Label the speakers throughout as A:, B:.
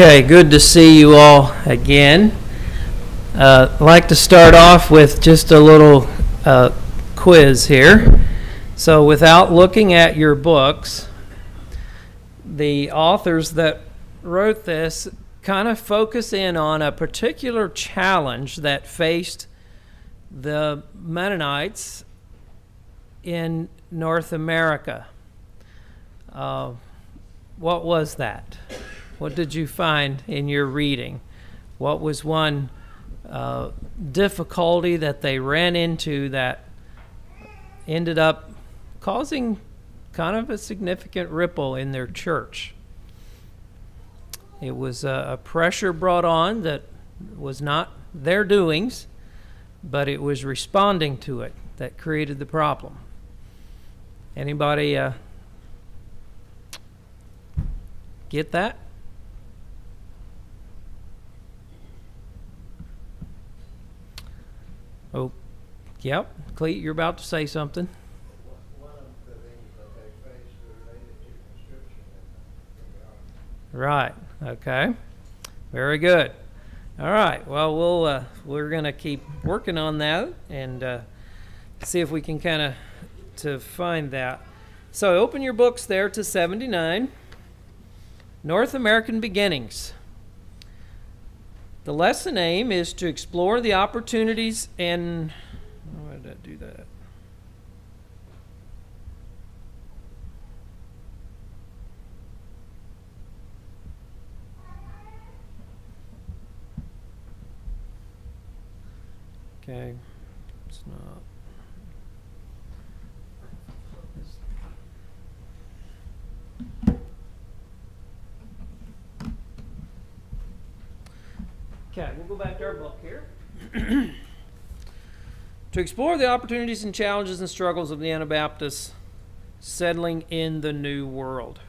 A: Okay, good to see you all again. I'd like to start off with just a little quiz here. So without looking at your books, the authors that wrote this kind of focus in on a particular challenge that faced the Mennonites in North America. What was that? What did you find in your reading? What was one difficulty that they ran into that ended up causing kind of a significant ripple in their church? It was a pressure brought on that was not their doings, but it was responding to it that created the problem. Anybody get that? Oh, yep. Cleet, you're about to say something.
B: One of the things that they faced related to conscription in the
A: Right. Okay. Very good. All right. Well, we're going to keep working on that and see if we can kind of to find that. So open your books there to 79. North American Beginnings. The lesson aim is to explore the opportunities and... Why did I do that? Okay, it's not... Okay, we'll go back to our book here. To explore the opportunities and challenges and struggles of the Anabaptists settling in the New World.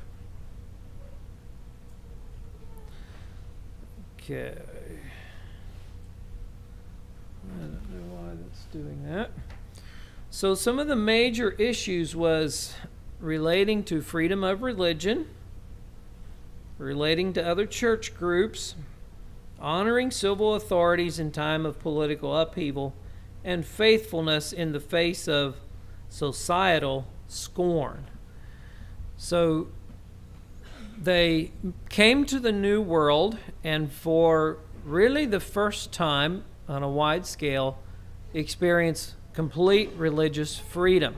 A: Okay. I don't know why that's doing that. So some of the major issues was relating to freedom of religion, relating to other church groups, honoring civil authorities in time of political upheaval, and faithfulness in the face of societal scorn. So they came to the New World, and for really the first time on a wide scale, experienced complete religious freedom.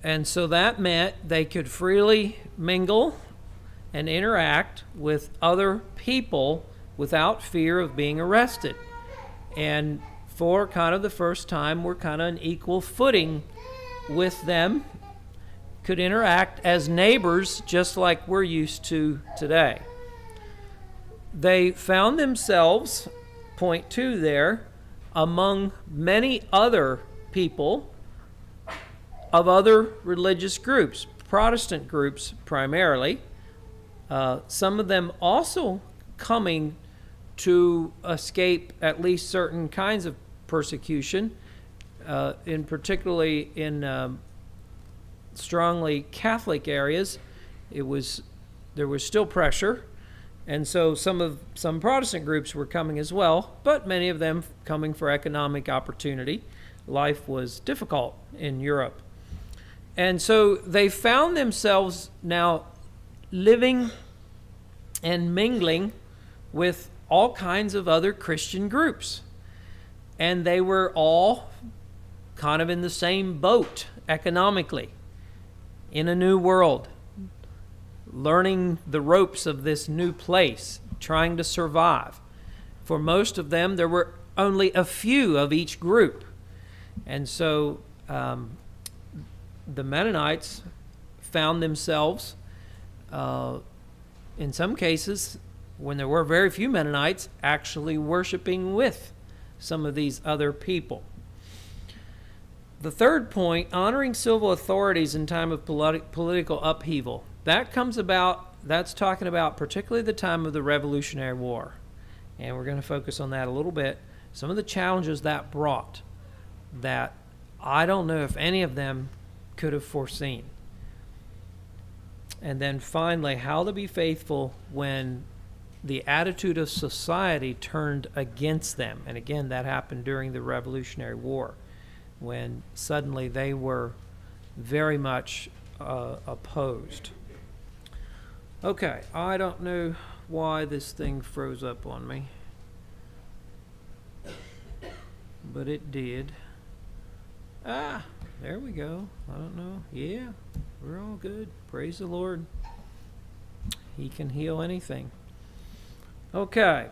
A: And so that meant they could freely mingle and interact with other people without fear of being arrested. And for kind of the first time, we're kind of on equal footing with them, could interact as neighbors just like we're used to today. They found themselves, point 2 there, among many other people of other religious groups, Protestant groups primarily, some of them also coming to escape at least certain kinds of persecution, particularly in strongly Catholic areas. There was still pressure, and so some Protestant groups were coming as well, but many of them coming for economic opportunity. Life was difficult in Europe, and so they found themselves now living and mingling with all kinds of other Christian groups. And they were all kind of in the same boat economically, in a new world, learning the ropes of this new place, trying to survive. For most of them, there were only a few of each group. And so the Mennonites found themselves, in some cases, when there were very few Mennonites, actually worshiping with some of these other people. The third point, honoring civil authorities in time of political upheaval. That's talking about particularly the time of the Revolutionary War. And we're going to focus on that a little bit. Some of the challenges that brought that I don't know if any of them could have foreseen. And then finally, how to be faithful when the attitude of society turned against them. And again, that happened during the Revolutionary War, when suddenly they were very much opposed. Okay, I don't know why this thing froze up on me, but it did. Ah, there we go. I don't know. Yeah, we're all good. Praise the Lord. He can heal anything. Okay,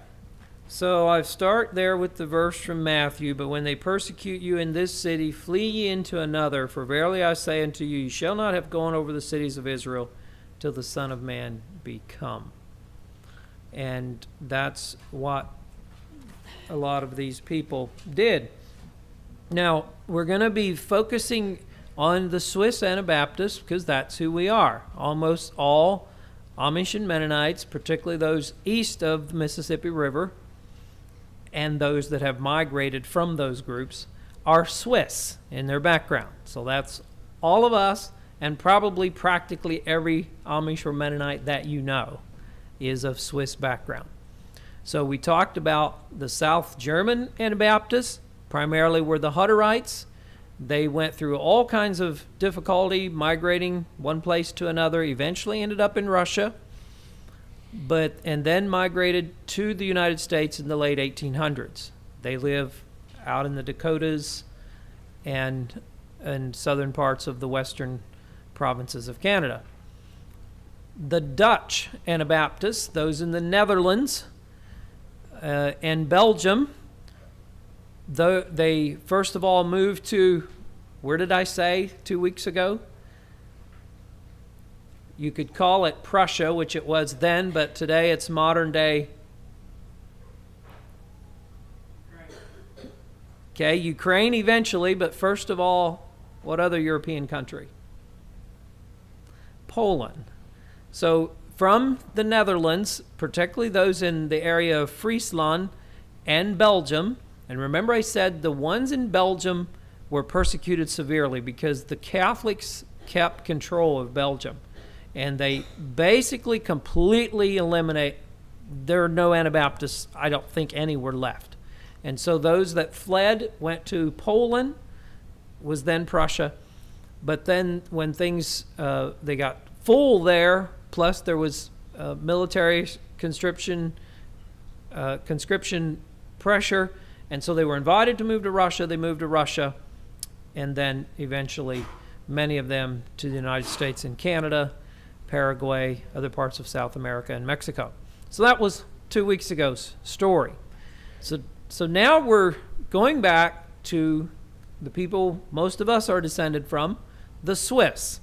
A: so I start there with the verse from Matthew. But when they persecute you in this city, flee ye into another. For verily I say unto you, you shall not have gone over the cities of Israel till the Son of Man be come. And that's what a lot of these people did. Now, we're going to be focusing on the Swiss Anabaptists because that's who we are. Almost all Amish and Mennonites, particularly those east of the Mississippi River, and those that have migrated from those groups, are Swiss in their background. So that's all of us, and probably practically every Amish or Mennonite that you know is of Swiss background. So we talked about the South German Anabaptists, primarily were the Hutterites. They went through all kinds of difficulty migrating one place to another, eventually ended up in Russia, and then migrated to the United States in the late 1800s. They live out in the Dakotas and southern parts of the western provinces of Canada. The Dutch Anabaptists, those in the Netherlands and Belgium, though they first of all moved to, where did I say 2 weeks ago? You could call it Prussia, which it was then, but today it's modern day. Okay, Ukraine eventually, but first of all, what other European country? Poland. So from the Netherlands, particularly those in the area of Friesland and Belgium, and remember I said the ones in Belgium were persecuted severely because the Catholics kept control of Belgium. And they basically completely eliminate, there are no Anabaptists, I don't think any were left. And so those that fled went to Poland, was then Prussia. But then when things, they got full there, plus there was military conscription pressure, and so they were invited to move to Russia. They moved to Russia, and then eventually many of them to the United States and Canada, Paraguay, other parts of South America, and Mexico. So that was 2 weeks ago's story. So now we're going back to the people most of us are descended from, the Swiss.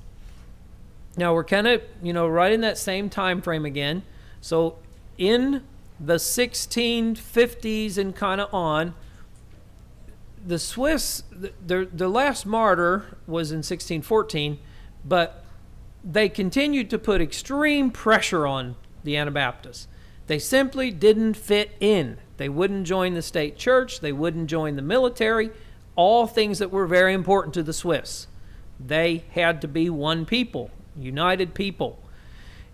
A: Now we're kind of, right in that same time frame again. So in the 1650s and kind of on, the Swiss, the last martyr was in 1614, but they continued to put extreme pressure on the Anabaptists. They simply didn't fit in. They wouldn't join the state church. They wouldn't join the military. All things that were very important to the Swiss. They had to be one people, united people.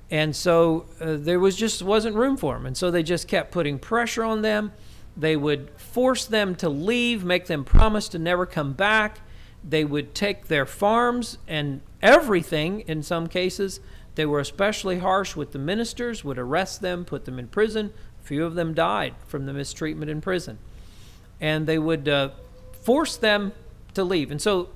A: And so there wasn't room for them. And so they just kept putting pressure on them. They would force them to leave, make them promise to never come back. They would take their farms and everything in some cases. They were especially harsh with the ministers, would arrest them, put them in prison. A few of them died from the mistreatment in prison. And they would force them to leave. And so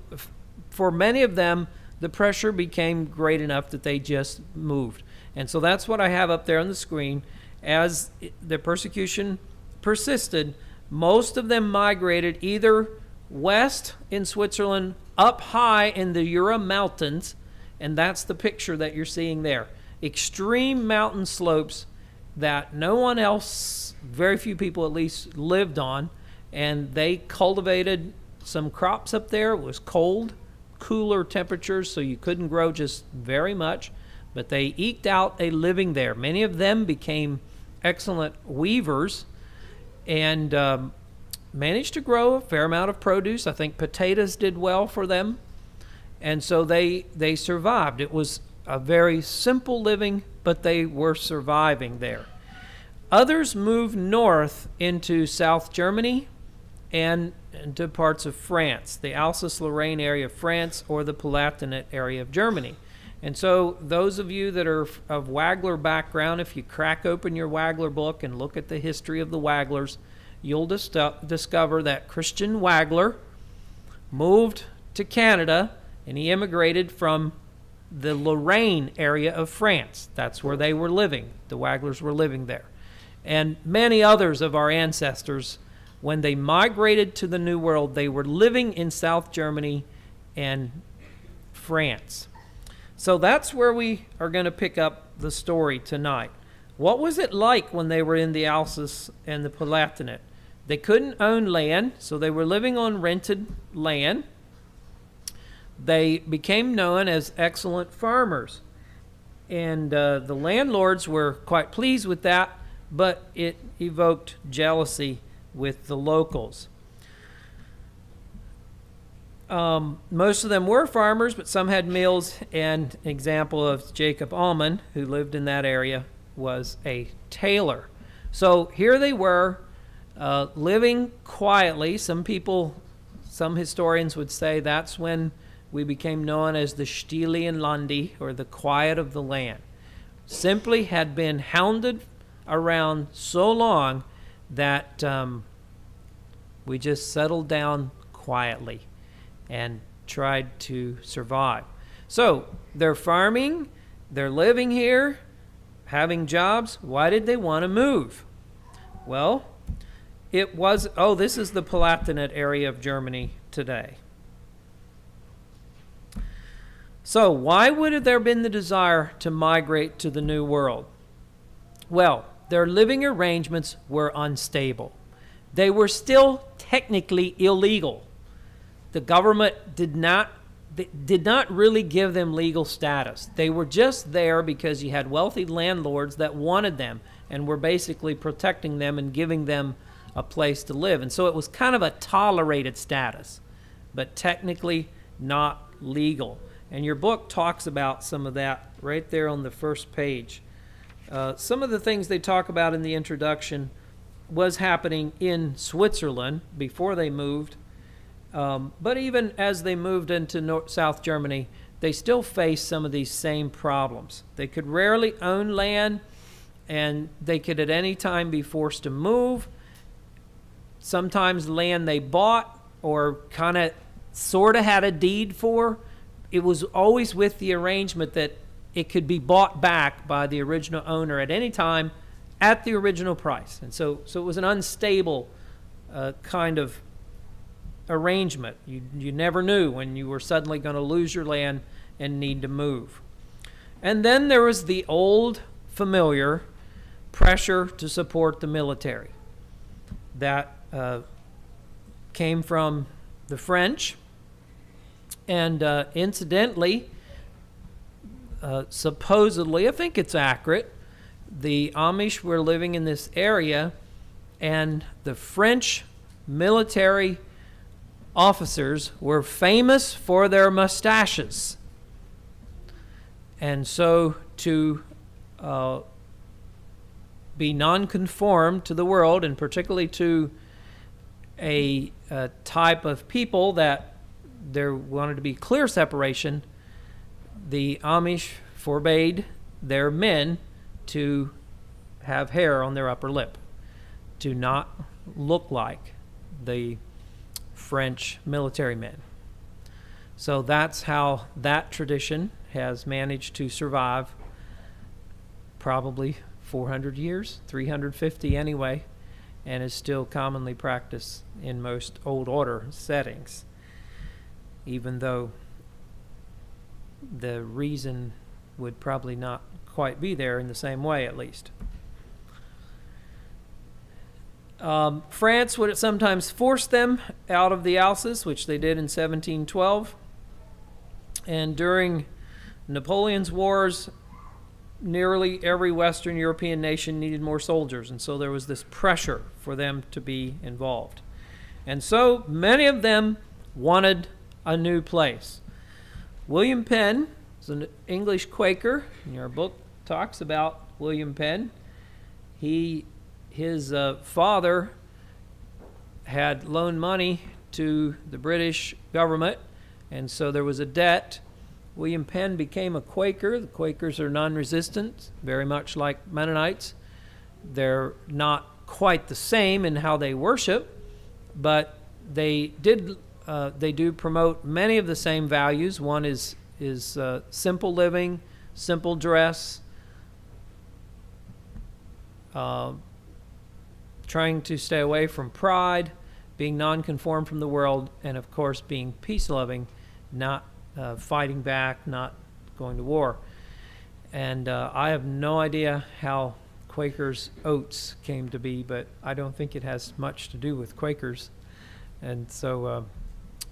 A: for many of them, the pressure became great enough that they just moved. And so that's what I have up there on the screen. As the persecution persisted, most of them migrated either west in Switzerland, up high in the Jura Mountains, and that's the picture that you're seeing there. Extreme mountain slopes that no one else, very few people at least, lived on, and they cultivated some crops up there. It was cold, cooler temperatures, so you couldn't grow just very much, but they eked out a living there. Many of them became excellent weavers and managed to grow a fair amount of produce. I think potatoes did well for them. And so they survived. It was a very simple living, but they were surviving there. Others moved north into South Germany and into parts of France, the Alsace-Lorraine area of France or the Palatinate area of Germany. And so those of you that are of Wagler background, if you crack open your Wagler book and look at the history of the Waglers, you'll discover that Christian Wagler moved to Canada, and he immigrated from the Lorraine area of France. That's where they were living. The Waglers were living there. And many others of our ancestors, when they migrated to the New World, they were living in South Germany and France. So that's where we are going to pick up the story tonight. What was it like when they were in the Alsace and the Palatinate? They couldn't own land, so they were living on rented land. They became known as excellent farmers. And the landlords were quite pleased with that, but it evoked jealousy with the locals. Most of them were farmers, but some had mills. And an example of Jacob Allman, who lived in that area, was a tailor. So here they were, living quietly. Some historians would say that's when we became known as the Stille in Landi, or the quiet of the land. Simply had been hounded around so long that we just settled down quietly and tried to survive. So they're farming, they're living here, having jobs. Why did they want to move? Well, this is the Palatinate area of Germany today. So why would there have been the desire to migrate to the New World? Well, their living arrangements were unstable. They were still technically illegal. The government did not really give them legal status. They were just there because you had wealthy landlords that wanted them and were basically protecting them and giving them a place to live. And so it was kind of a tolerated status, but technically not legal. And your book talks about some of that right there on the first page. Some of the things they talk about in the introduction was happening in Switzerland before they moved. But even as they moved into South Germany, they still faced some of these same problems. They could rarely own land, and they could at any time be forced to move. Sometimes land they bought or kind of sort of had a deed for, it was always with the arrangement that it could be bought back by the original owner at any time at the original price. And so it was an unstable kind of arrangement. You never knew when you were suddenly going to lose your land and need to move. And then there was the old familiar pressure to support the military that came from the French. And incidentally, supposedly, I think it's accurate, the Amish were living in this area, and the French military officers were famous for their mustaches. And so to be nonconform to the world, and particularly to a type of people that there wanted to be clear separation, the Amish forbade their men to have hair on their upper lip, to not look like the French military men. So that's how that tradition has managed to survive probably 400 years, 350 anyway, and is still commonly practiced in most old order settings, even though the reason would probably not quite be there in the same way, at least. France would sometimes force them out of the Alsace, which they did in 1712. And during Napoleon's wars, nearly every Western European nation needed more soldiers, and so there was this pressure for them to be involved. And so many of them wanted a new place. William Penn was an English Quaker. Our book talks about William Penn. His father had loaned money to the British government, and so there was a debt. William Penn became a Quaker. The Quakers are non-resistant, very much like Mennonites. They're not quite the same in how they worship, but they do promote many of the same values. One is simple living, simple dress, trying to stay away from pride, being non-conformed from the world, and of course being peace-loving, not fighting back, not going to war. And I have no idea how Quakers' oats came to be, but I don't think it has much to do with Quakers. And so,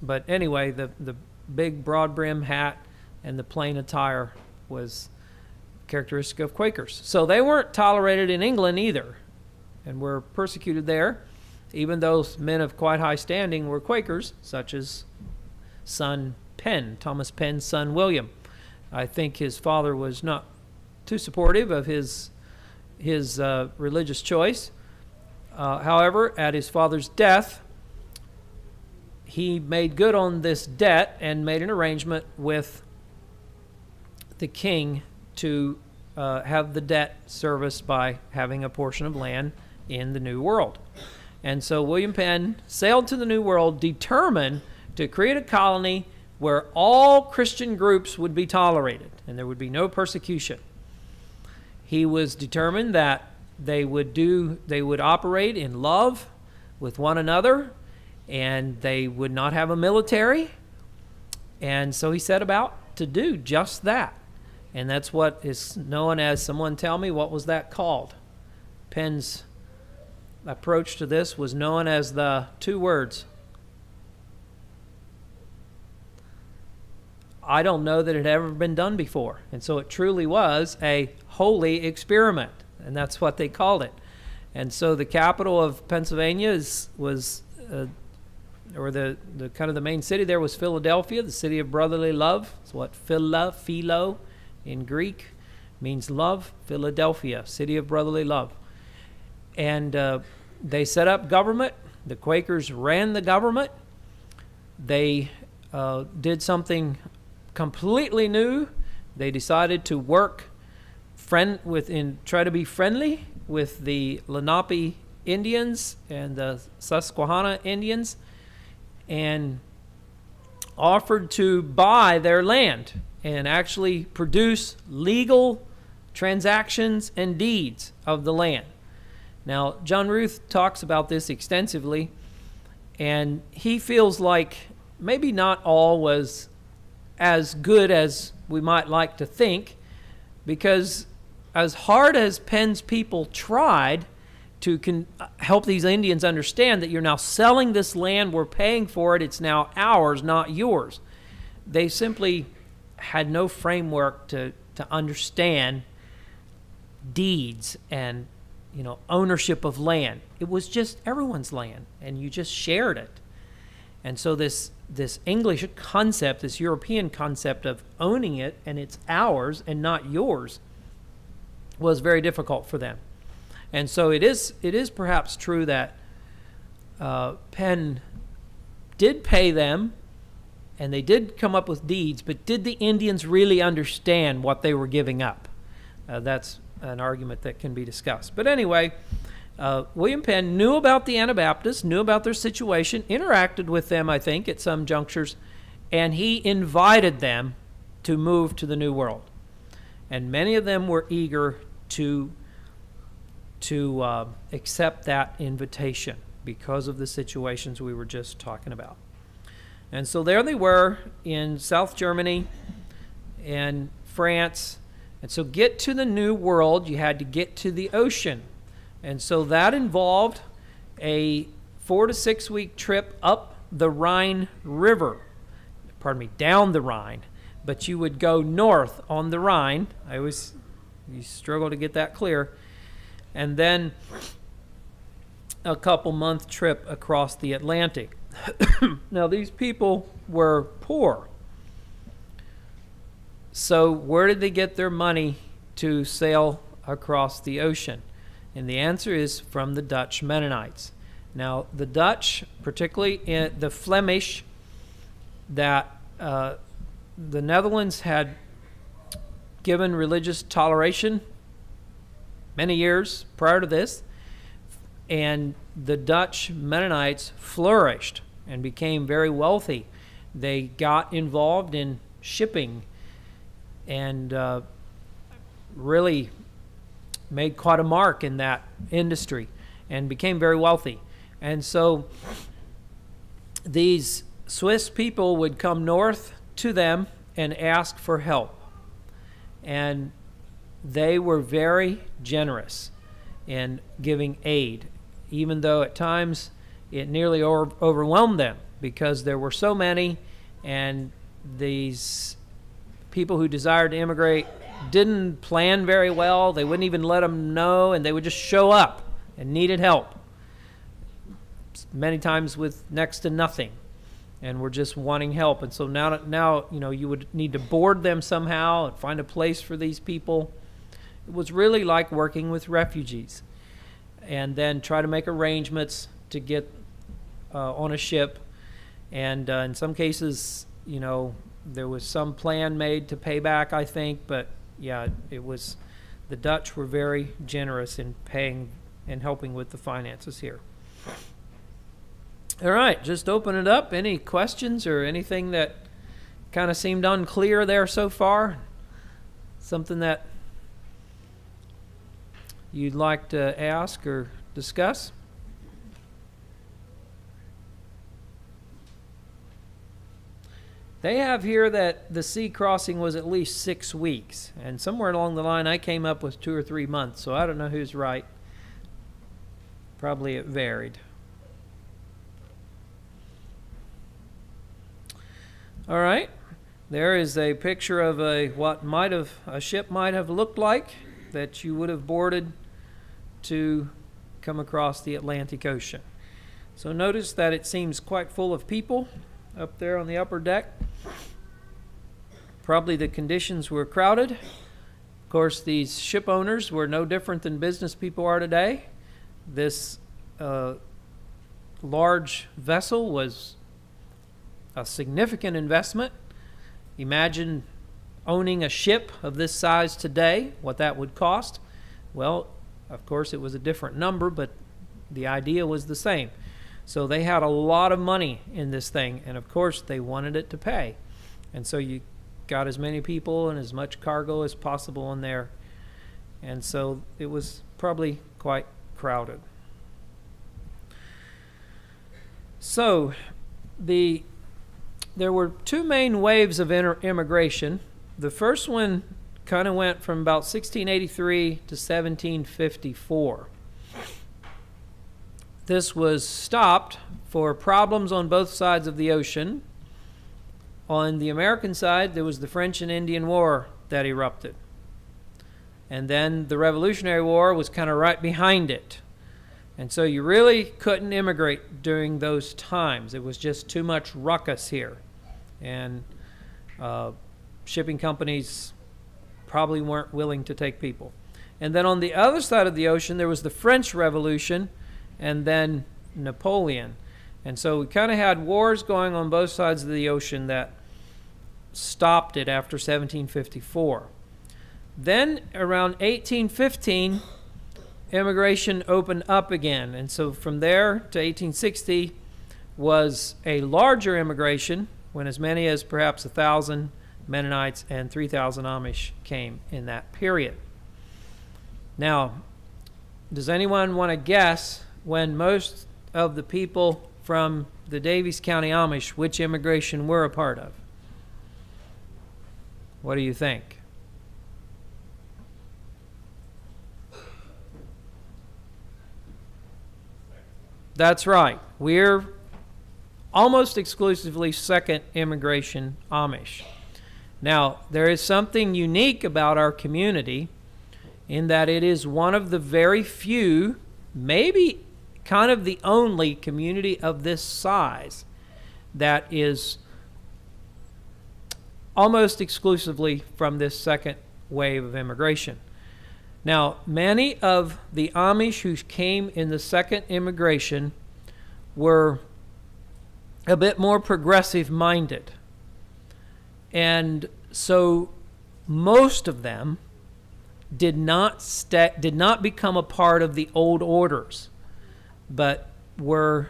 A: but anyway, the big broad brim hat and the plain attire was characteristic of Quakers. So they weren't tolerated in England either, and were persecuted there, even though men of quite high standing were Quakers, such as son Penn, Thomas Penn's son William. I think his father was not too supportive of his religious choice. However, at his father's death, he made good on this debt and made an arrangement with the king to have the debt serviced by having a portion of land in the New World. And so William Penn sailed to the New World determined to create a colony where all Christian groups would be tolerated and there would be no persecution. He was determined that they would operate in love with one another, and they would not have a military. And so he set about to do just that. And that's what is known as, someone tell me, what was that called? Penn's approach to this was known as the two words. I don't know that it had ever been done before. And so it truly was a holy experiment, and that's what they called it. And so the capital of Pennsylvania the kind of the main city there was Philadelphia, the city of brotherly love. It's what philo in Greek means love. Philadelphia, city of brotherly love. And they set up government. The Quakers ran the government. They did something completely new. They decided to try to be friendly with the Lenape Indians and the Susquehanna Indians, and offered to buy their land and actually produce legal transactions and deeds of the land. Now, John Ruth talks about this extensively, and he feels like maybe not all was as good as we might like to think, because as hard as Penn's people tried to help these Indians understand that you're now selling this land, we're paying for it, it's now ours, not yours, they simply had no framework to understand deeds and ownership of land. It was just everyone's land, and you just shared it. And so this English concept, this European concept of owning it and it's ours and not yours, was very difficult for them. And so it is perhaps true that Penn did pay them, and they did come up with deeds, but did the Indians really understand what they were giving up? That's an argument that can be discussed. But anyway, William Penn knew about the Anabaptists, knew about their situation, interacted with them, I think, at some junctures, and he invited them to move to the New World. And many of them were eager to accept that invitation because of the situations we were just talking about. And so there they were in South Germany and France. And so get to the New World, you had to get to the ocean. And so that involved a 4 to 6 week trip up the Rhine River. Down the Rhine. But you would go north on the Rhine. You struggle to get that clear. And then a couple-month trip across the Atlantic. Now, these people were poor. So where did they get their money to sail across the ocean? And the answer is from the Dutch Mennonites. Now, the Dutch, particularly the Flemish, that the Netherlands had given religious toleration many years prior to this, and the Dutch Mennonites flourished and became very wealthy. They got involved in shipping and really made quite a mark in that industry and became very wealthy. And so these Swiss people would come north to them and ask for help. And they were very generous in giving aid, even though at times it nearly overwhelmed them because there were so many, and these people who desired to immigrate didn't plan very well. They wouldn't even let them know, and they would just show up and needed help, many times with next to nothing, and were just wanting help. And so now you would need to board them somehow and find a place for these people. It was really like working with refugees, and then try to make arrangements to get on a ship. And in some cases, there was some plan made to pay back, I think, but yeah, the Dutch were very generous in paying and helping with the finances here. All right, just open it up. Any questions or anything that kind of seemed unclear there so far? Something that you'd like to ask or discuss? They have here that the sea crossing was at least 6 weeks, and somewhere along the line I came up with 2 or 3 months, so I don't know who's right. Probably it varied. All right, there is a picture of a ship might have looked like that you would have boarded to come across the Atlantic Ocean. So notice that it seems quite full of people up there on the upper deck. Probably the conditions were crowded. Of course, these ship owners were no different than business people are today. This large vessel was a significant investment. Imagine owning a ship of this size today, what that would cost. Well, of course, it was a different number, but the idea was the same. So they had a lot of money in this thing, and of course, they wanted it to pay. And so you got as many people and as much cargo as possible in there. And so it was probably quite crowded. So there were 2 main waves of immigration. The first one kind of went from about 1683 to 1754. This was stopped for problems on both sides of the ocean. On the American side, there was the French and Indian War that erupted. And then the Revolutionary War was kind of right behind it. And so you really couldn't immigrate during those times. It was just too much ruckus here. And shipping companies probably weren't willing to take people. And then on the other side of the ocean, there was the French Revolution and then Napoleon. And so we kind of had wars going on both sides of the ocean that stopped it after 1754. Then around 1815, immigration opened up again. And so from there to 1860 was a larger immigration, when as many as perhaps 1,000 Mennonites and 3,000 Amish came in that period. Now, does anyone want to guess when most of the people from the Daviess County Amish, which immigration we're a part of? What do you think? That's right. We're almost exclusively second immigration Amish. Now, there is something unique about our community in that it is one of the very few, maybe kind of the only community of this size that is almost exclusively from this second wave of immigration. Now, many of the Amish who came in the second immigration were a bit more progressive minded. And so most of them did not become a part of the old orders, but were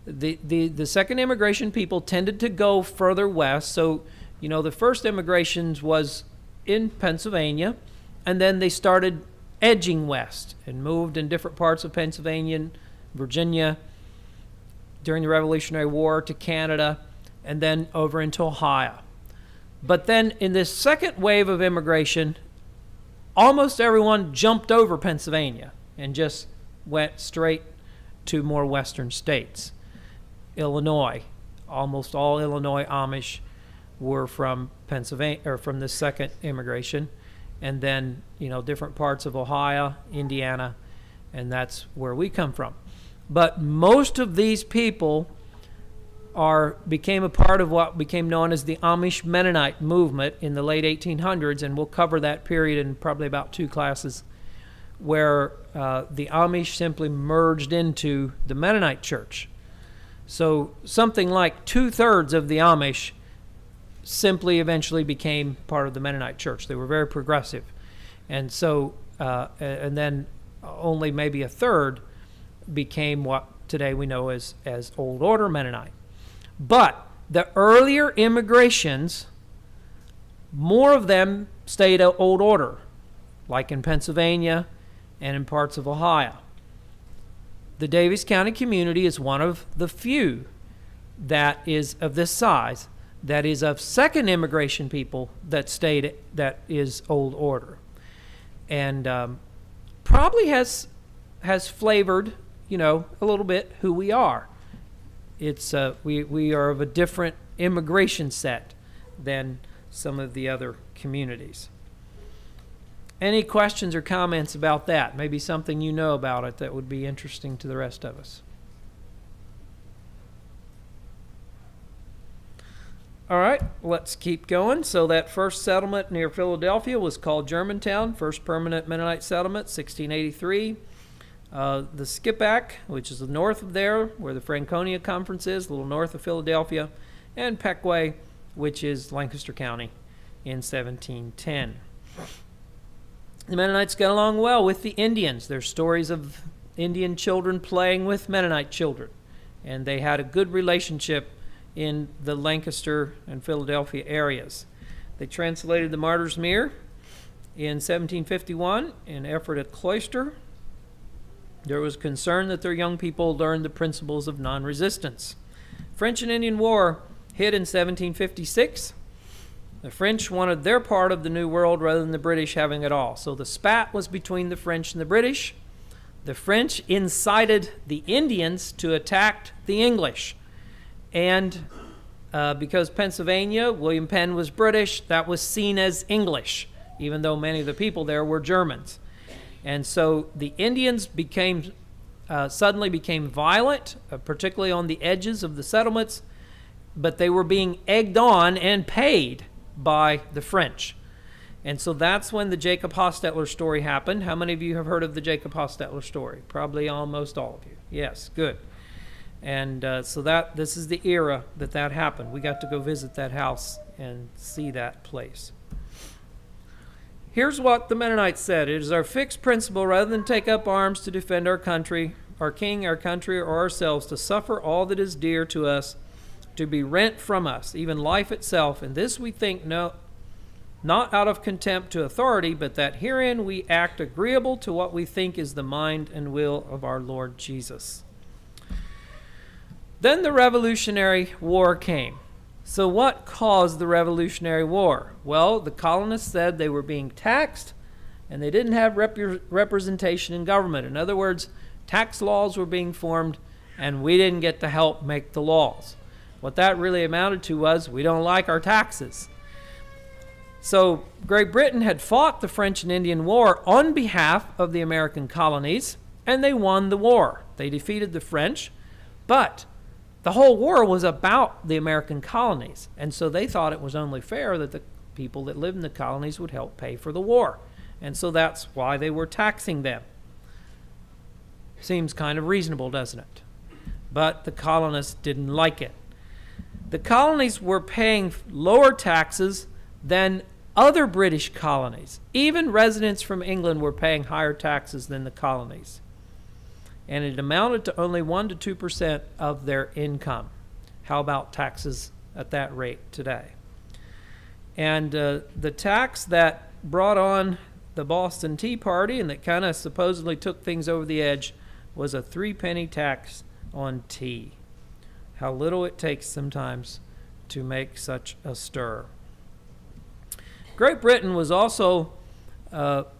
A: the second immigration people tended to go further west. So, the first immigrations was in Pennsylvania, and then they started edging west and moved in different parts of Pennsylvania and Virginia during the Revolutionary War to Canada, and then over into Ohio. But then in this second wave of immigration, almost everyone jumped over Pennsylvania and just went straight to more western states. Illinois, almost all Illinois Amish were from Pennsylvania, or from the second immigration, and then different parts of Ohio, Indiana, and that's where we come from. But most of these people became a part of what became known as the Amish Mennonite movement in the late 1800s, and we'll cover that period in probably about 2 classes, where the Amish simply merged into the Mennonite church. So something like 2/3 of the Amish simply eventually became part of the Mennonite church. They were very progressive. And so, and then only maybe 1/3 became what today we know as Old Order Mennonite. But the earlier immigrations, more of them stayed Old Order, like in Pennsylvania and in parts of Ohio. The Daviess County community is one of the few that is of this size, that is of second immigration people that stayed, that is Old Order. And probably has flavored, a little bit who we are. It's we are of a different immigration set than some of the other communities. Any questions or comments about that? Maybe something about it that would be interesting to the rest of us. All right, let's keep going. So that first settlement near Philadelphia was called Germantown, first permanent Mennonite settlement, 1683. The Skippack, which is north of there, where the Franconia Conference is, a little north of Philadelphia, and Peckway, which is Lancaster County, in 1710. The Mennonites got along well with the Indians. There's stories of Indian children playing with Mennonite children, and they had a good relationship in the Lancaster and Philadelphia areas. They translated the Martyr's Mirror in 1751 in effort at Cloister. There was concern that their young people learned the principles of non-resistance. French and Indian War hit in 1756. The French wanted their part of the New World rather than the British having it all. So the spat was between the French and the British. The French incited the Indians to attack the English. And because Pennsylvania, William Penn was British, that was seen as English, even though many of the people there were Germans. And so the Indians suddenly became violent, particularly on the edges of the settlements, but they were being egged on and paid by the French. And so that's when the Jacob Hostetler story happened. How many of you have heard of the Jacob Hostetler story? Probably almost all of you. Yes, good. And so this is the era that happened. We got to go visit that house and see that place. Here's what the Mennonites said. It is our fixed principle, rather than take up arms to defend our country, our king, our country, or ourselves, to suffer all that is dear to us to be rent from us, even life itself. And this we think not out of contempt to authority, but that herein we act agreeable to what we think is the mind and will of our Lord Jesus. Then the Revolutionary War came. So what caused the Revolutionary War? Well, the colonists said they were being taxed and they didn't have representation in government. In other words, tax laws were being formed and we didn't get to help make the laws. What that really amounted to was, we don't like our taxes. So Great Britain had fought the French and Indian War on behalf of the American colonies, and they won the war. They defeated the French, but the whole war was about the American colonies. And so they thought it was only fair that the people that lived in the colonies would help pay for the war. And so that's why they were taxing them. Seems kind of reasonable, doesn't it? But the colonists didn't like it. The colonies were paying lower taxes than other British colonies. Even residents from England were paying higher taxes than the colonies. And it amounted to only 1 to 2% of their income. How about taxes at that rate today? And the tax that brought on the Boston Tea Party and that kind of supposedly took things over the edge was a 3-penny tax on tea. How little it takes sometimes to make such a stir. Great Britain was also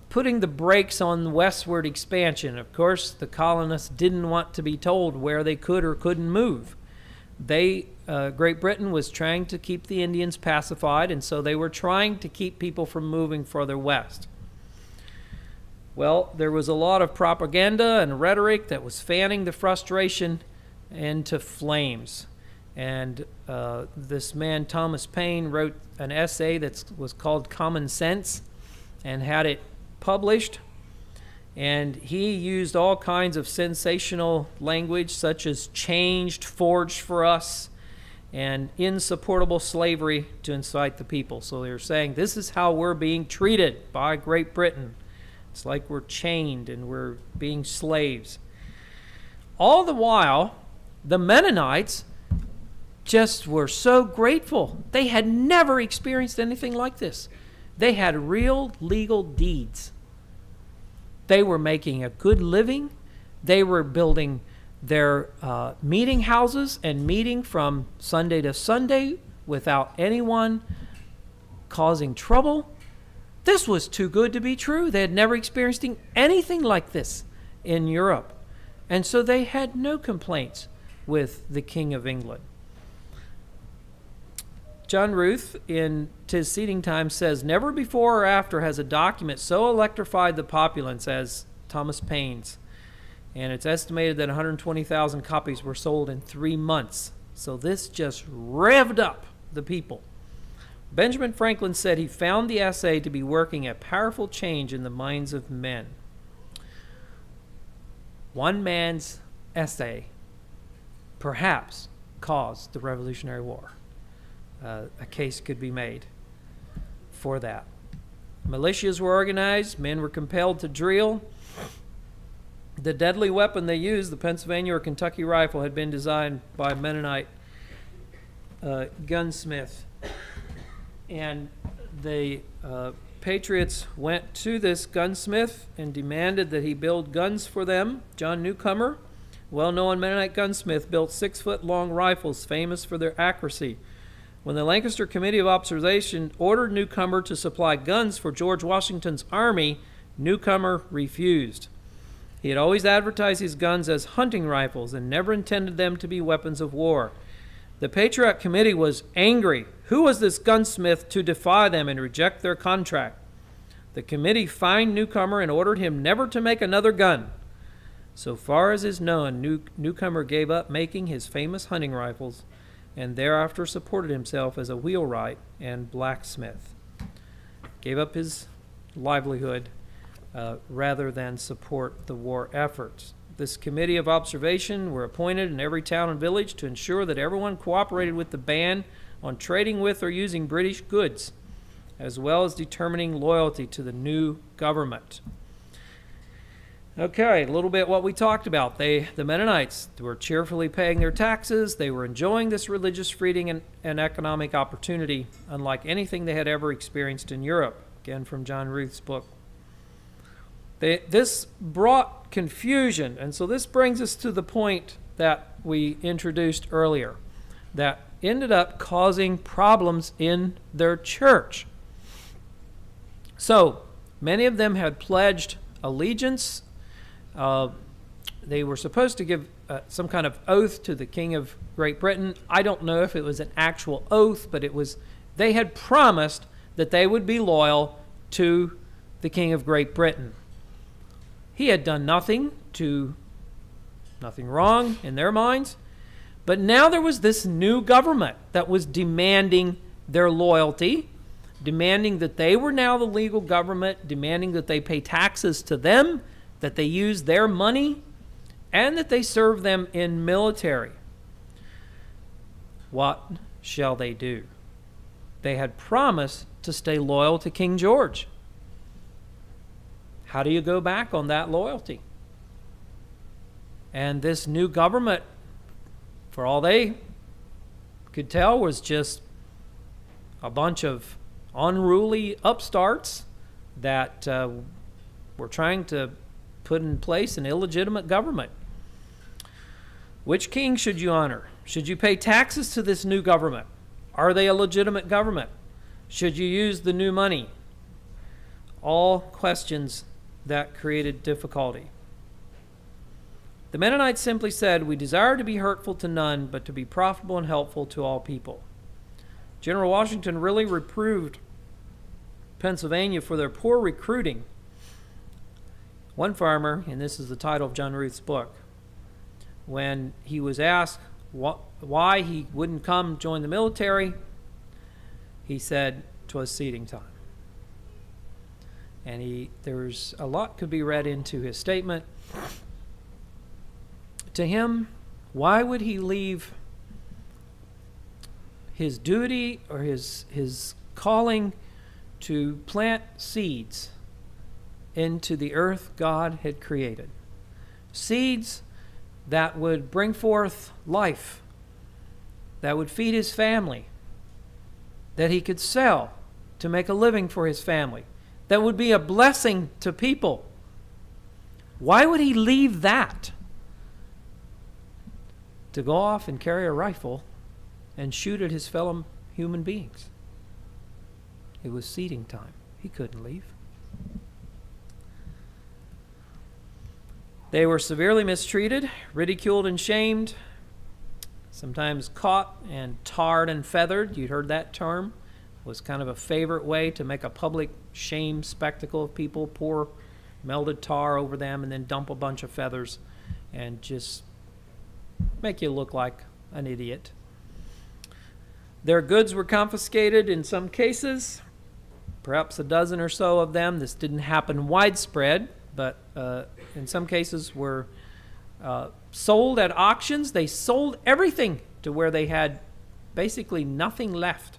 A: putting the brakes on westward expansion. Of course, the colonists didn't want to be told where they could or couldn't move. Great Britain was trying to keep the Indians pacified, and so they were trying to keep people from moving further west. Well, there was a lot of propaganda and rhetoric that was fanning the frustration into flames. And this man, Thomas Paine, wrote an essay that was called Common Sense and had it published. And he used all kinds of sensational language, such as changed, forged for us, and insupportable slavery to incite the people. So they were saying, this is how we're being treated by Great Britain. It's like we're chained and we're being slaves. All the while, the Mennonites just were so grateful. They had never experienced anything like this. They had real legal deeds. They were making a good living. They were building their meeting houses and meeting from Sunday to Sunday without anyone causing trouble. This was too good to be true. They had never experienced anything like this in Europe. And so they had no complaints with the King of England. John Ruth, in his Seating Time, says, never before or after has a document so electrified the populace as Thomas Paine's. And it's estimated that 120,000 copies were sold in 3 months. So this just revved up the people. Benjamin Franklin said he found the essay to be working a powerful change in the minds of men. One man's essay perhaps caused the Revolutionary War. A case could be made for that. Militias were organized. Men were compelled to drill. The deadly weapon they used, the Pennsylvania or Kentucky rifle, had been designed by a Mennonite gunsmith. And the Patriots went to this gunsmith and demanded that he build guns for them. John Newcomer, well-known Mennonite gunsmith, built 6-foot-long rifles famous for their accuracy. When the Lancaster Committee of Observation ordered Newcomer to supply guns for George Washington's army, Newcomer refused. He had always advertised his guns as hunting rifles and never intended them to be weapons of war. The Patriot Committee was angry. Who was this gunsmith to defy them and reject their contract? The committee fined Newcomer and ordered him never to make another gun. So far as is known, Newcomer gave up making his famous hunting rifles and thereafter supported himself as a wheelwright and blacksmith. Gave up his livelihood rather than support the war efforts. This committee of observation were appointed in every town and village to ensure that everyone cooperated with the ban on trading with or using British goods, as well as determining loyalty to the new government. Okay, a little bit what we talked about. The Mennonites were cheerfully paying their taxes. They were enjoying this religious freedom and economic opportunity, unlike anything they had ever experienced in Europe. Again, from John Ruth's book. This brought confusion, and so this brings us to the point that we introduced earlier, that ended up causing problems in their church. So, many of them had pledged allegiance. They were supposed to give some kind of oath to the King of Great Britain. I don't know if it was an actual oath, but they had promised that they would be loyal to the King of Great Britain. He had done nothing wrong in their minds, But now there was this new government that was demanding their loyalty, demanding that they were now the legal government, demanding that they pay taxes to them, that they use their money, and that they serve them in military. What shall they do? They had promised to stay loyal to King George. How do you go back on that loyalty? And this new government, for all they could tell, was just a bunch of unruly upstarts that were trying to put in place an illegitimate government. Which king should you honor? Should you pay taxes to this new government? Are they a legitimate government? Should you use the new money? All questions that created difficulty. The Mennonites simply said, "We desire to be hurtful to none, but to be profitable and helpful to all people." General Washington really reproved Pennsylvania for their poor recruiting. One farmer, and this is the title of John Ruth's book, when he was asked why he wouldn't come join the military, he said, "'Twas seeding time." And there's a lot could be read into his statement. To him, why would he leave his duty or his calling to plant seeds into the earth God had created? Seeds that would bring forth life, that would feed his family, that he could sell to make a living for his family, that would be a blessing to people. Why would he leave that to go off and carry a rifle and shoot at his fellow human beings? It was seeding time. He couldn't leave. They were severely mistreated, ridiculed and shamed, sometimes caught and tarred and feathered. You'd heard that term. It was kind of a favorite way to make a public shame spectacle of people, pour melted tar over them and then dump a bunch of feathers and just make you look like an idiot. Their goods were confiscated in some cases, perhaps a dozen or so of them. This didn't happen widespread, but in some cases were sold at auctions. They sold everything to where they had basically nothing left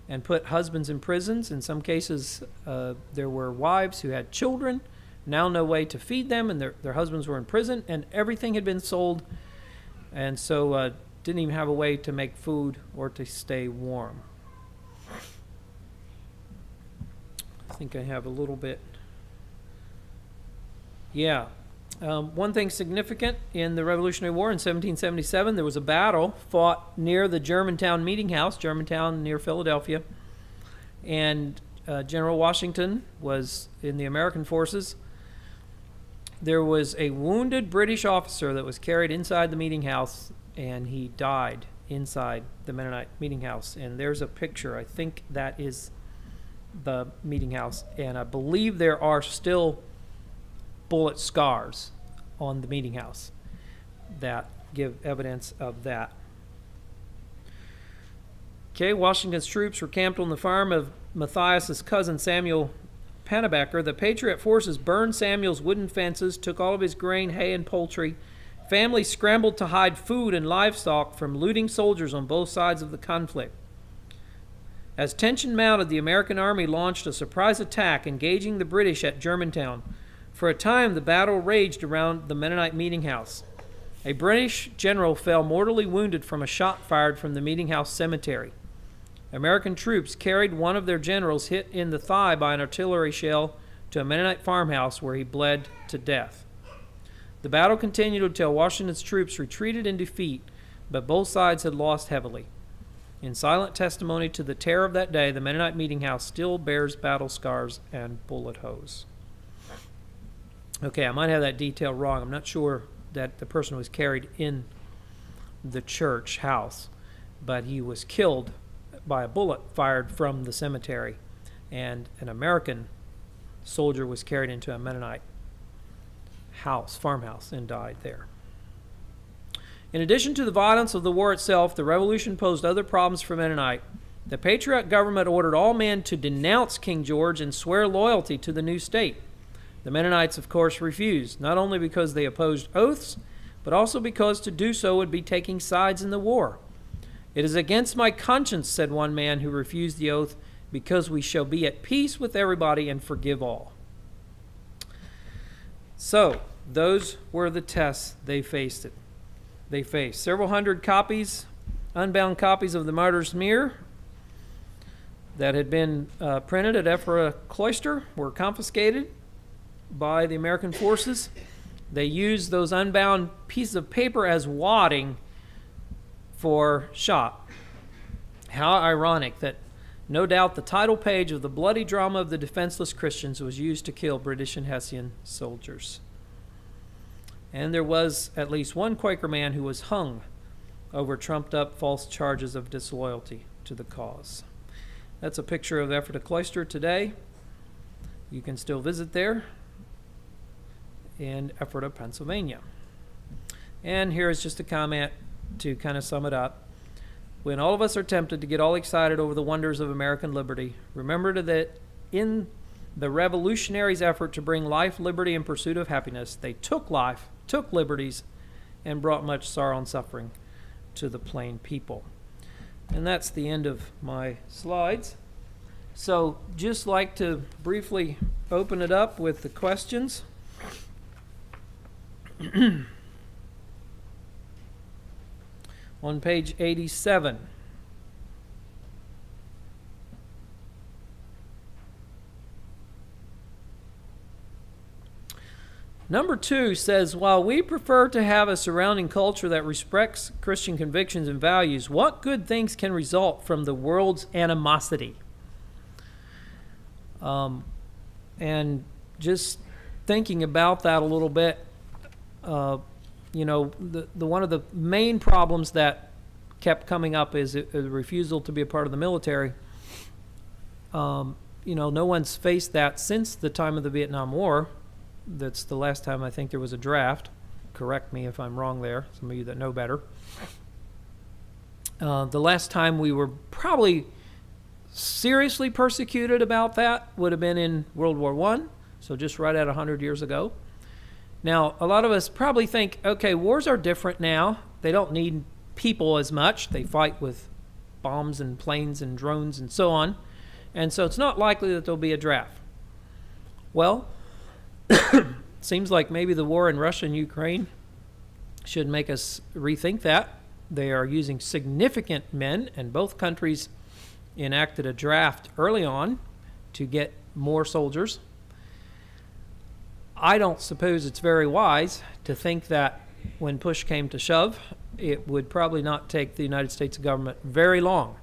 A: and put husbands in prisons. In some cases, there were wives who had children, now no way to feed them, and their husbands were in prison, and everything had been sold, and so didn't even have a way to make food or to stay warm. I think I have a little bit. Yeah. One thing significant in the Revolutionary War in 1777, there was a battle fought near the Germantown Meeting House, Germantown near Philadelphia, and General Washington was in the American forces. There was a wounded British officer that was carried inside the meeting house, and he died inside the Mennonite meeting house. And there's a picture. I think that is the meeting house, and I believe there are still bullet scars on the meeting house that give evidence of that. Okay, Washington's troops were camped on the farm of Matthias's cousin Samuel Pennebaker. The Patriot forces burned Samuel's wooden fences, took all of his grain, hay, and poultry. Families scrambled to hide food and livestock from looting soldiers on both sides of the conflict. As tension mounted, the American army launched a surprise attack, engaging the British at Germantown. For a time, the battle raged around the Mennonite meeting house. A British general fell mortally wounded from a shot fired from the meeting house cemetery. American troops carried one of their generals hit in the thigh by an artillery shell to a Mennonite farmhouse where he bled to death. The battle continued until Washington's troops retreated in defeat, but both sides had lost heavily. In silent testimony to the terror of that day, the Mennonite meeting house still bears battle scars and bullet holes. Okay, I might have that detail wrong. I'm not sure that the person was carried in the church house, but he was killed by a bullet fired from the cemetery, and an American soldier was carried into a Mennonite farmhouse, and died there. In addition to the violence of the war itself, the revolution posed other problems for Mennonite. The patriot government ordered all men to denounce King George and swear loyalty to the new state. The Mennonites, of course, refused, not only because they opposed oaths, but also because to do so would be taking sides in the war. "It is against my conscience," said one man who refused the oath, "because we shall be at peace with everybody and forgive all." So, those were the tests they faced. Several hundred copies, unbound copies of the Martyr's Mirror that had been printed at Ephrata Cloister were confiscated by the American forces. They used those unbound pieces of paper as wadding for shot. How ironic that no doubt the title page of the bloody drama of the defenseless Christians was used to kill British and Hessian soldiers. And there was at least one Quaker man who was hung over trumped-up false charges of disloyalty to the cause. That's a picture of Ephrata Cloister today. You can still visit there in Ephrata, Pennsylvania. And here is just a comment to kind of sum it up. When all of us are tempted to get all excited over the wonders of American liberty, remember that in the revolutionaries' effort to bring life, liberty, and pursuit of happiness, they took life, took liberties, and brought much sorrow and suffering to the plain people. And that's the end of my slides. So just like to briefly open it up with the questions. On page 87. Number 2 says, while we prefer to have a surrounding culture that respects Christian convictions and values, what good things can result from the world's animosity? And just thinking about that a little bit, the one of the main problems that kept coming up is a refusal to be a part of the military. No one's faced that since the time of the Vietnam War. That's the last time I think there was a draft. Correct me if I'm wrong there, some of you that know better. The last time we were probably seriously persecuted about that would have been in World War I, so just right at 100 years ago. Now, a lot of us probably think, okay, wars are different now. They don't need people as much. They fight with bombs and planes and drones and so on. And so it's not likely that there'll be a draft. Well, seems like maybe the war in Russia and Ukraine should make us rethink that. They are using significant men, and both countries enacted a draft early on to get more soldiers. I don't suppose it's very wise to think that when push came to shove, it would probably not take the United States government very long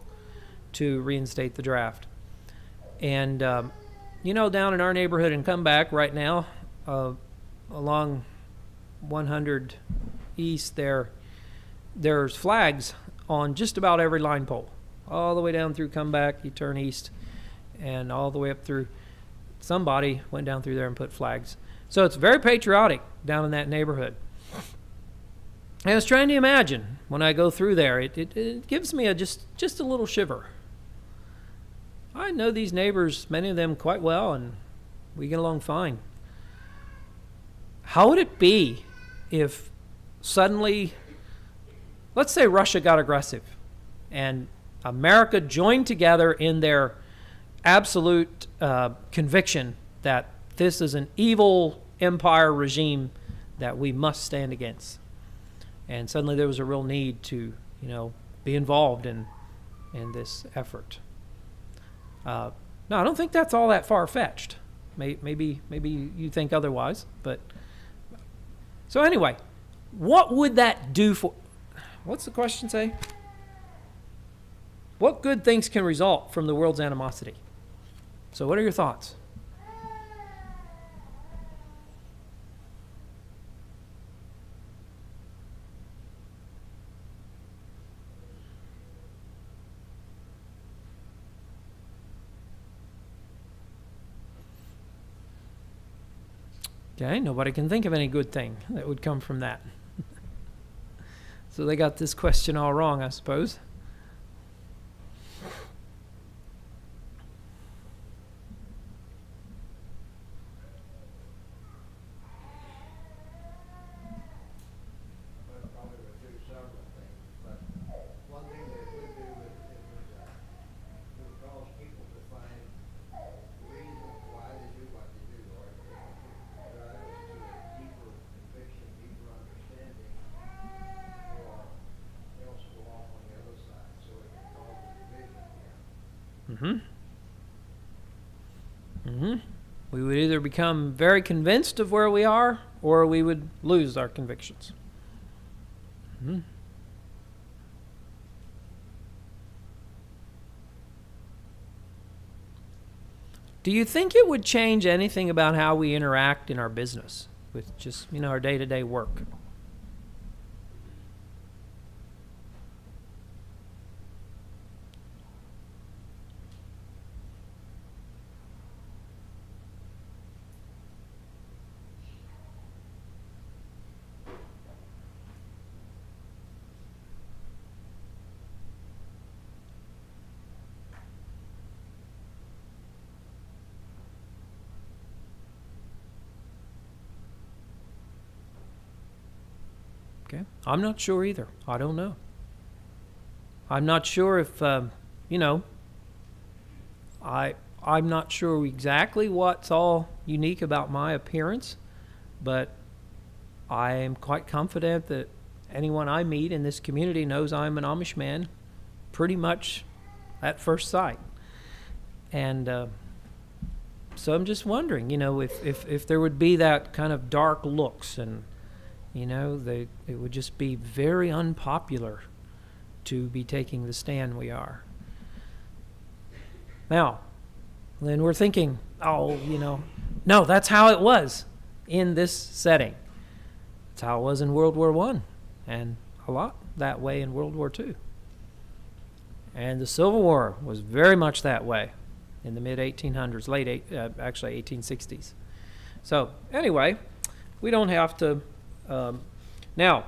A: to reinstate the draft. And, down in our neighborhood in Comeback right now, along 100 East there's flags on just about every line pole. All the way down through Comeback, you turn east, and all the way up through, somebody went down through there and put flags. So it's very patriotic down in that neighborhood. And I was trying to imagine when I go through there, it gives me just a little shiver. I know these neighbors, many of them quite well, and we get along fine. How would it be if suddenly, let's say Russia got aggressive and America joined together in their absolute conviction that this is an evil empire regime that we must stand against. And suddenly there was a real need to, be involved in this effort. No, I don't think that's all that far-fetched. Maybe you think otherwise, but so anyway, what would that do for? What's the question say? What good things can result from the world's animosity? So, what are your thoughts? Okay, nobody can think of any good thing that would come from that. So they got this question all wrong, I suppose.
B: But probably would do several things, but one thing that it would do is it would cause people to find reasons why they do what they do, or it would drive us to a deeper conviction, deeper understanding, or else go off on the other side, so it can cause a division here.
A: Mm-hmm. Mm-hmm. We would either become very convinced of where we are, or we would lose our convictions. Mm-hmm. Do you think it would change anything about how we interact in our business with just, our day-to-day work? Okay. I'm not sure either. I don't know. I'm not sure if, I'm not sure exactly what's all unique about my appearance, but I am quite confident that anyone I meet in this community knows I'm an Amish man pretty much at first sight. And so I'm just wondering, if there would be that kind of dark looks and, it would just be very unpopular to be taking the stand we are. Now, then we're thinking, no, that's how it was in this setting. That's how it was in World War I, and a lot that way in World War II. And the Civil War was very much that way in the mid-1800s, actually 1860s. So anyway, we don't have to... now,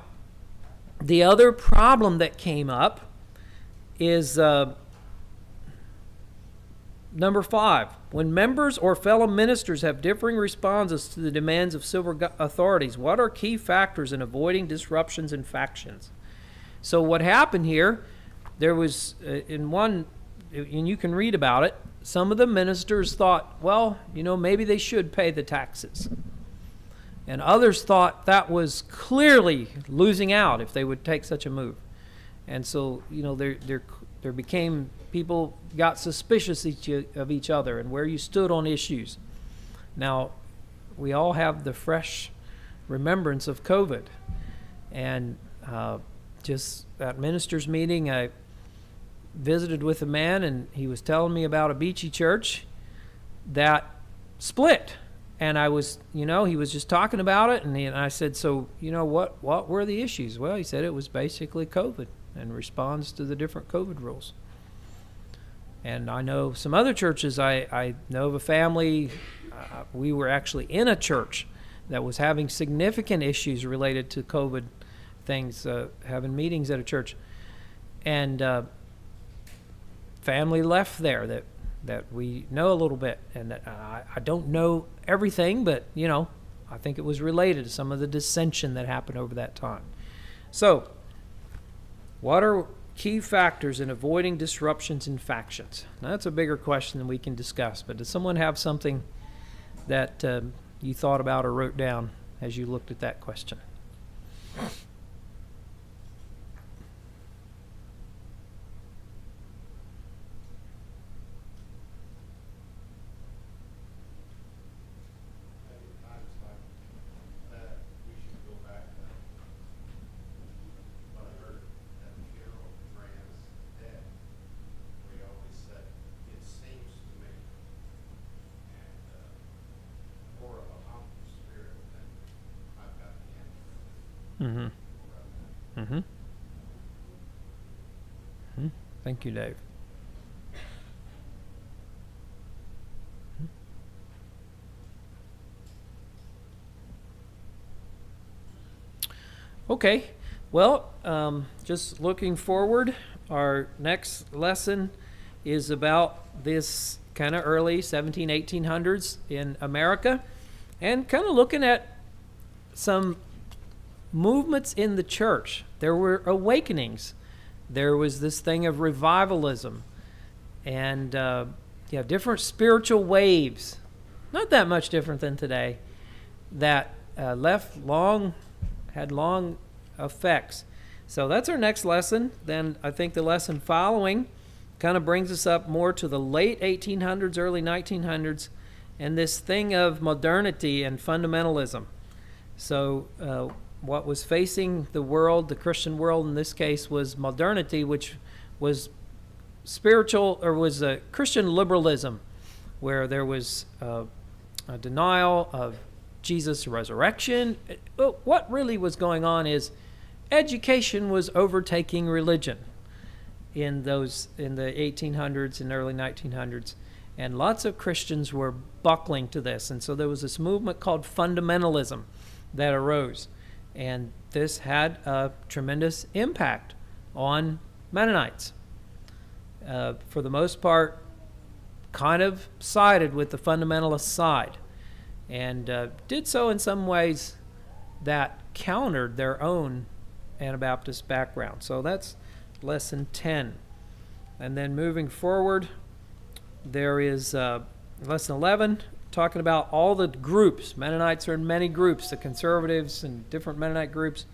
A: the other problem that came up is number 5. When members or fellow ministers have differing responses to the demands of civil authorities, what are key factors in avoiding disruptions and factions? So what happened here, there was, and you can read about it, some of the ministers thought, well, maybe they should pay the taxes. And others thought that was clearly losing out if they would take such a move. And so, there became, people got suspicious of each other and where you stood on issues. Now, we all have the fresh remembrance of COVID. And just at minister's meeting, I visited with a man, and he was telling me about a Beachy church that split. And I was, he was just talking about it, and I said, so, what were the issues? Well, he said it was basically COVID and response to the different COVID rules. And I know some other churches. I know of a family, we were actually in a church that was having significant issues related to COVID things, having meetings at a church. And family left there that we know a little bit, and that I don't know everything, but I think it was related to some of the dissension that happened over that time. So, what are key factors in avoiding disruptions in factions? Now, that's a bigger question than we can discuss, but does someone have something that you thought about or wrote down as you looked at that question? Mm-hmm. Mm-hmm. Mm-hmm. Thank you, Dave. Okay. Well, just looking forward, our next lesson is about this kind of early 1800s in America, and kind of looking at some movements in the church. There were awakenings. There was this thing of revivalism, and different spiritual waves, not that much different than today, that had long effects. So that's our next lesson. Then I think the lesson following kind of brings us up more to the late 1800s, early 1900s, and this thing of modernity and fundamentalism. So what was facing the world, the Christian world in this case, was modernity, which was spiritual, or was Christian liberalism, where there was a denial of Jesus' resurrection. What really was going on is education was overtaking religion in the 1800s and early 1900s, and lots of Christians were buckling to this, and so there was this movement called fundamentalism that arose, and this had a tremendous impact on Mennonites. For the most part, kind of sided with the fundamentalist side, and did so in some ways that countered their own Anabaptist background. So that's lesson 10. And then moving forward, there is lesson 11, talking about all the groups. Mennonites are in many groups, the conservatives and different Mennonite groups.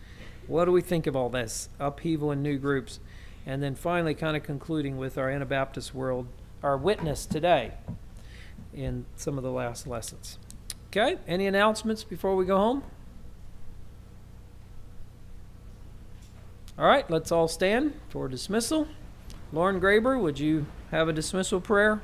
A: What do we think of all this upheaval in new groups? And then finally kind of concluding with our Anabaptist world, our witness today in some of the last lessons. Okay, any announcements before we go home? All right, let's all stand for dismissal. Lauren Graber, would you have a dismissal prayer?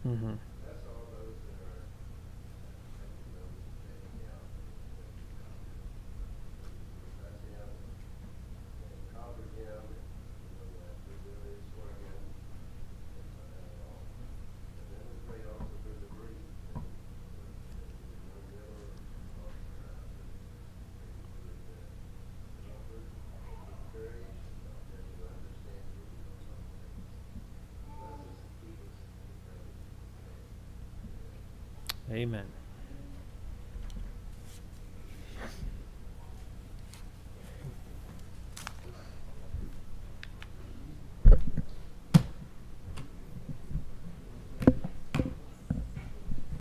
A: Mm-hmm. Amen.